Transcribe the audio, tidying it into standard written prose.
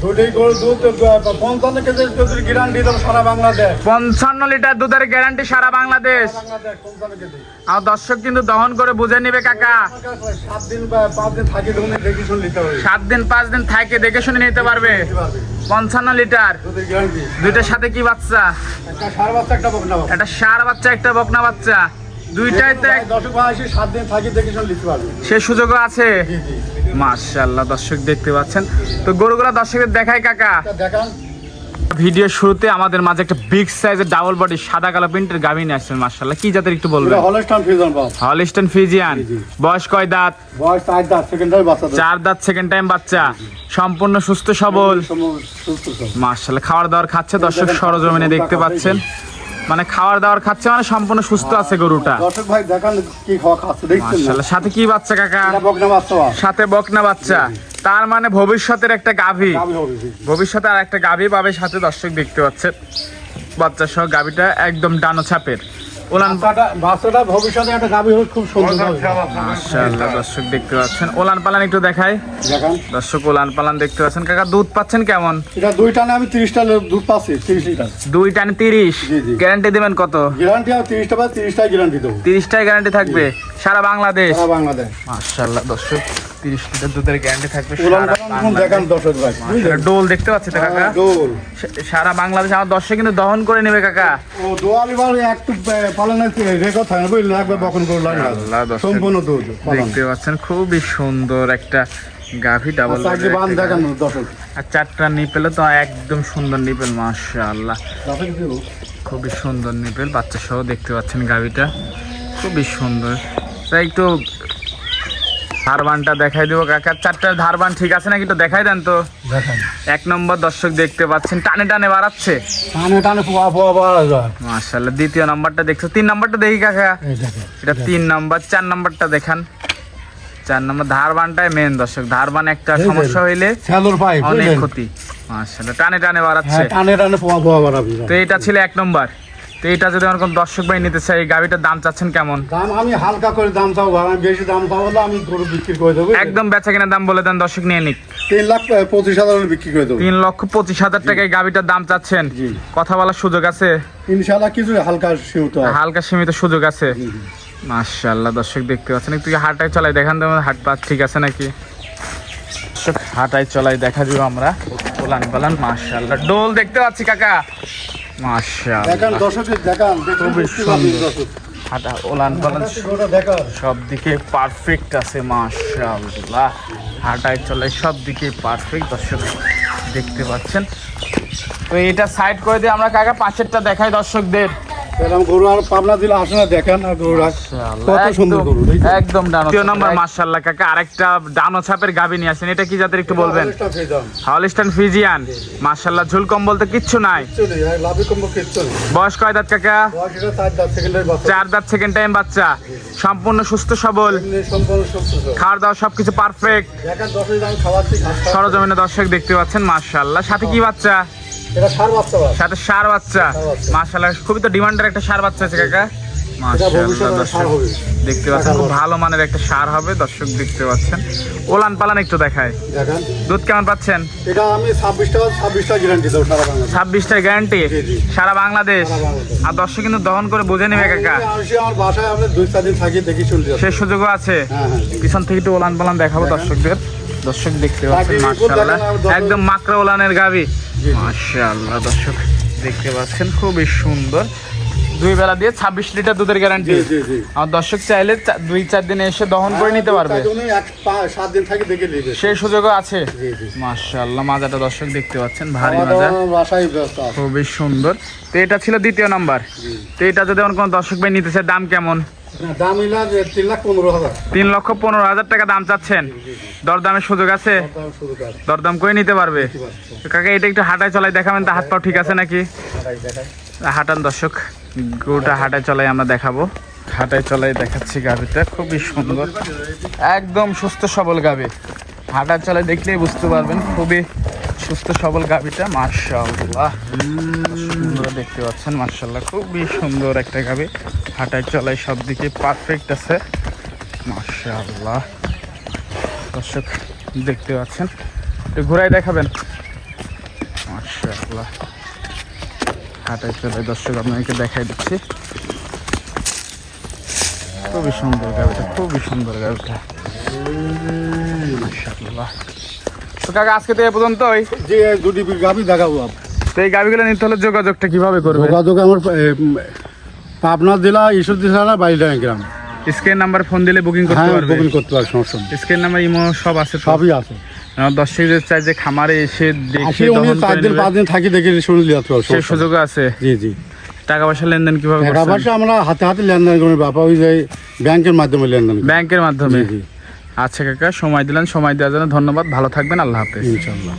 55 litre দুধের guarantee সারা বাংলাদেশ। আর দর্শক কিন্তু দহন করে বুঝে নিবে কাকা। 7 দিন 5 দিন থাকে দেখে শুনে নিতে পারবে। 55 লিটার দুইটার সাথে কি বাচ্চা? একটা ষাঁড় বাচ্চা একটা বকনা বাচ্চা, দুইটাই তো সে সুযোগও আছে। মাশাআল্লাহ দর্শক দেখতে পাচ্ছেন। তো গরুগুলা দর্শকদের দেখাই কাকা। ভিডিও শুরুতে আমাদের মাঝে একটা বিগ সাইজের ডাবল বডি সাদা কালো প্রিন্টের গাভী নিয়ে আসছেন। মাশাআল্লাহ কি জাতের একটু বলবেন? Holstein Friesian. বয়স কয় দাঁত? বয়স 4 দাঁত, সেকেন্ড টাইম বাচ্চা। 4 দাঁত সেকেন্ড টাইম বাচ্চা। সম্পূর্ণ সুস্থ সবল। মাশাআল্লাহ খাবার দাবার খাচ্ছে দর্শক সরজমিনে দেখতে পাচ্ছেন। মানে খাবার দাবার খাচ্ছে মানে সম্পূর্ণ সুস্থ আছে গরুটা। দর্শক ভাই দেখান কি খাওয়া খাচ্ছে দেখছেন। মাশাআল্লাহ সাথে কি বাচ্চা কাকা? বকনা বাচ্চা। সাথে বকনা বাচ্চা। তার মানে ভবিষ্যতের একটা গাভী, ভবিষ্যতে আর একটা গাভী পাবে সাথে। দর্শক দেখতে পাচ্ছেন বাচ্চা সহ গাভীটা একদম ডানো ছাপের। ওলান বাচ্চাটা ভবিষ্যতে একটা গাভী হবে, খুব সুন্দর হবে। মাশাআল্লাহ দর্শক দেখতে পাচ্ছেন। ওলান পালান একটু দেখাই দর্শক। ওলান পালান দেখতে পাচ্ছেন কাকা। দুধ পাচ্ছেন কেমন? এটা 2 টানে আমি 30 টা দুধ পাচ্ছি। 30 লিটার 2 টানে 30। গ্যারান্টি দিবেন কত? গ্যারান্টি আর 30 টাকা 30 টাই গ্যারান্টি দেব। 30 টাই গ্যারান্টি থাকবে সারা বাংলাদেশ। সারা বাংলাদেশ মাশাআল্লাহ দর্শক 30 লিটার দুধের গ্যারান্টি থাকবে দেখান দর্শক ভাই। ডোল দেখতে পাচ্ছি তো কাকা। ডোল সারা বাংলাদেশ আমার দর্শক কিন্তু দহন করে নেবে কাকা। ও দোয়ালি বারে একটু পালনের রেকর্ড থাকে না বুঝলেন, একবার বকন করে লাগে সম্পূর্ণ দুধ দেখতে পাচ্ছেন। খুবই সুন্দর একটা গাভী ডাবল বডি বান দেখান দর্শক। আর 4টা নিপেল তো একদম সুন্দর নিপেল। মাশাআল্লাহ খুবই সুন্দর নিপেল বাচ্চা সহ দেখতে পাচ্ছেন গাভীটা খুবই সুন্দর। তাই একটু ধারবানটা দেখাই দেবো কাকা। 4টার ধারবান ঠিক আছে নাকি একটু দেখাই দেন তো। 1 নম্বর দর্শক দেখতে পাচ্ছেন টানে টানে বাড়াচ্ছে, টানে টানে বাড়া যায়। মাশাআল্লাহ। দ্বিতীয় নাম্বারটা দেখছো। 3 নাম্বারটা দেখি কাকা। এটা 3 নাম্বার। 4 নাম্বারটা দেখান। 4 নাম্বার ধারবানটাই মেন দর্শক। ধারবান একটা সমস্যা হইলে অনেক ক্ষতি। মাশাআল্লাহ টানে টানে বাড়াচ্ছে, টানে টানে বাড়াবি। তো এটা ছিল 1 নম্বর। তো এটা যদি আমার কোন দর্শক ভাই নিতে চাই, এই গাভীটার দাম চাচ্ছেন কেমন? দাম আমি হালকা করে দাম চাও, আমি বেশি দাম চাও না, আমি গরু বিক্রি করে দেবো। একদম বেচা কিনা দাম বলে দেন দর্শক নিয়ে নিক। 3,25,000 বিক্রি করে দেবো। 3,25,000 টাকায় গাভীটার দাম চাচ্ছেন। কথা বলার সুযোগ আছে ইনশাআল্লাহ, কিছু হালকা সীমিত, হালকা সীমিত সুযোগ আছে। মাশাআল্লাহ দর্শক দেখতে পাচ্ছেন। একটু হাঁটায় চলাই দেখান তো হাট পাত ঠিক আছে নাকি। দর্শক হাঁটায় চলাই দেখা দিব আমরা। ওলান পালান মাশাআল্লাহ। ডোল দেখতে পাচ্ছি কাকা। মাশাআল্লাহ দেখেন দর্শক দেখান খুবই সুন্দর। হাঁটা ওলান পালান সব দিকে পারফেক্ট আছে। মাশাআল্লাহ হাঁটায় চলাই সব দিকে পারফেক্ট দর্শক দেখতে পাচ্ছেন। তো এটা সাইড করে দিয়ে আমরা কাকা পাশেরটা দেখাই দর্শকদের। এরকম গরু আর পাবনা দিলে আসে না, দেখেন আর গরু কত সুন্দর গরু একদম ডানো। দ্বিতীয় নাম্বার মাশাআল্লাহ কাকা আরেকটা ডানো ছাপের গাভী নিয়ে আসেন। এটা কি জাতের একটু বলবেন? Holstein Friesian. মাশাআল্লাহ ঝুল কম্বল তো কিচ্ছু নাই, লাভি কম্বল কিচ্ছু নেই। বয়স কয় দাঁত কাকা? 4 দাঁত সেকেন্ড টাইম বাচ্চা। সম্পূর্ণ সুস্থ সবল, খাওয়া দাওয়া সবকিছু পারফেক্ট। সরজমিনে দর্শক দেখতে পাচ্ছেন। মাশাআল্লাহ সাথে কি বাচ্চা? সাথে ষাঁড় বাচ্চা। মাশাআল্লাহ খুবই তো ডিমান্ডের একটা ষাঁড় বাচ্চা আছে কাকা। মাশাআল্লাহ দর্শক দেখতে পাচ্ছেন খুব ভালো মানের একটা ষাঁড় হবে দর্শক দেখতে পাচ্ছেন। ওলান পালান একটু দেখায়। দুধ কেমন পাচ্ছেন? এটা আমি 26টা গ্যারান্টি দেব সারা বাংলাদেশ। 26টা গ্যারান্টি সারা বাংলাদেশ। আর দর্শক কিন্তু দহন করে বুঝে নেবে কাকা। আমার বাসায় আপনি 2-4 দিন থাকি দেখি শুনতে সে সুযোগও আছে। পিছন থেকে একটু ওলান পালান দেখাবো দর্শকদের। দর্শক দেখতে পাচ্ছেন মাশাআল্লাহ একদম মাকড়া ওলানের গাভী। মাশাআল্লাহ দর্শক দেখতে পাচ্ছেন খুবই সুন্দর। 2 বেলা দিয়ে 26 লিটার দুধের গ্যারান্টি। আমার দর্শক চাইলে 2-4 দিনে এসে দহন করে নিতে পারবে। 7 দিন থাকি দেখে নেবে, সেই সুযোগও আছে। মাশাআল্লাহ মাজাটা দর্শক দেখতে পাচ্ছেন ভারী মাজা, খুবই সুন্দর। তো এটা ছিল দ্বিতীয় নাম্বার। তো এটা যদি আমার কোনো দর্শক ভাই নিতে চায় দাম কেমন? দাম 3,15,000। 3,15,000 টাকা দাম চাচ্ছেন। দরদামের সুযোগ আছে, দরদাম করে নিতে পারবে কাকা। এটা একটু হাঁটায় চলাই দেখাবেন তো, হাত পা ঠিক আছে নাকি? হাঁটান দর্শক, গরুটা হাঁটায় চলাই আমরা দেখাবো। হাঁটায় চলাই দেখাচ্ছি গাভীটা খুবই সুন্দর একদম সুস্থ সবল গাভী। হাঁটায় চলাই দেখলেই বুঝতে পারবেন খুবই সুস্থ সবল গাভীটা। মাশাআল্লাহ সুন্দর দেখতে পাচ্ছেন। মাশাআল্লাহ খুবই সুন্দর একটা গাভী। হাঁটায় চলাই সব দিকে পারফেক্ট আছে। মাশাআল্লাহ দর্শক দেখতে পাচ্ছেন। একটু ঘোরায় দেখাবেন। মাশাআল্লাহ। হাটাই চলে দর্শক আপনাকে দেখাই দিচ্ছি, খুবই সুন্দর গাভিটা, খুবই সুন্দর গাভিটা মাশাআল্লাহ। তো কাকা আজকে তো এ পর্যন্তই, যে দুটি গাভি দেখাবো। তো এই গাভিগুলো নিতে হলে যোগাযোগটা কিভাবে করবে? যোগাযোগ আমার পাবনা জেলা ঈশ্বরদী থানা বাইলডাঙ্গা গ্রাম। স্ক্রিন নাম্বার ফোন দিলে বুকিং করতে হ্যাঁ, পারবে? বুকিং করতে পারবে, সমস্যা নেই। স্ক্রিন নাম্বার ইমো সব আছে তো? সবই আছে। দর্শকদের চাই যে খামারে এসে দেখে আসলে উনি দহন 4 করে দিন নেবে, 5 দিন থাকি দেখে শুনে যেতে পারবে, সেই সুযোগ আছে। জি জি। টাকা পয়সা লেনদেন কিভাবে টাকা করছেন? পয়সা আমরা হাতে হাতে লেনদেন করি, বাবা ওই যে ব্যাংকের মাধ্যমে লেনদেন করি। ব্যাংকের মাধ্যমে? জি জি, আচ্ছা কাকা, সময় দিলেন, সময় দেওয়ার জন্য ধন্যবাদ। ভালো থাকবেন, আল্লাহ হাফেজ। ইনশাআল্লাহ।